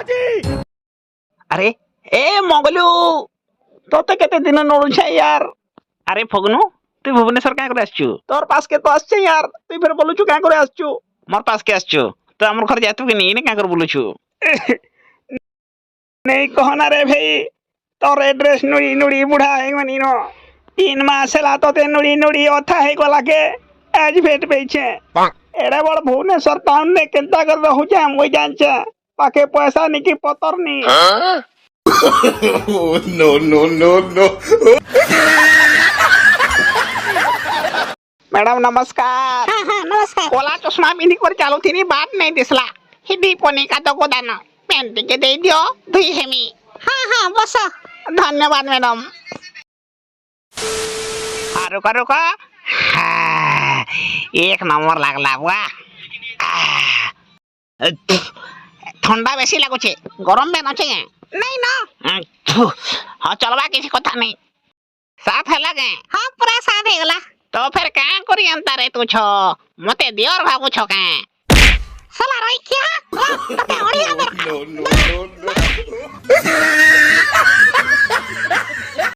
बाजी अरे ए मोगलू तोते केते दिन नोड़ू छे यार। अरे फगनू तू भुवनेश्वर क्या करे आछू? तोर पास के तो आछे यार, तू फिर बोलू छु क्या करे आछू? मोर पास के आछू तो हमर घर जातू कि नहीं ने क्या कर बोलू छु? नहीं कहना रे भाई, तोर एड्रेस नुड़ी नुड़ी बुढ़ा है मनी नो 3 मास ला तो ते नुड़ी नुड़ी अथा है गला के आज भेट पेछे एड़े बड़ भुवनेश्वर टाउन ने केंता कर रहू छे हम जान छे पाके पैसा निकी पतर नी। No no no no madam नमस्कार। नमस्कार। कोला चष्मा पिंधी कर चालू थी नी बात नहीं दिसला हिडी पनी का तो गोदान पेंट के दे दियो धुई हेमी। हाँ बस धन्यवाद मैडम। रुका रुका हाँ, एक नंबर लागला वाह। ठंडा बेसी लागुचे गरम में नचे नहीं ना। हाँ चलवा किसी कथा नहीं साथ है लगे। हाँ पूरा साथ है गला। तो फिर क्या करी अंतर है तू छो मते दियोर भागु छो के साला रोई क्या? तते ओड़ी अंदर नो नो नो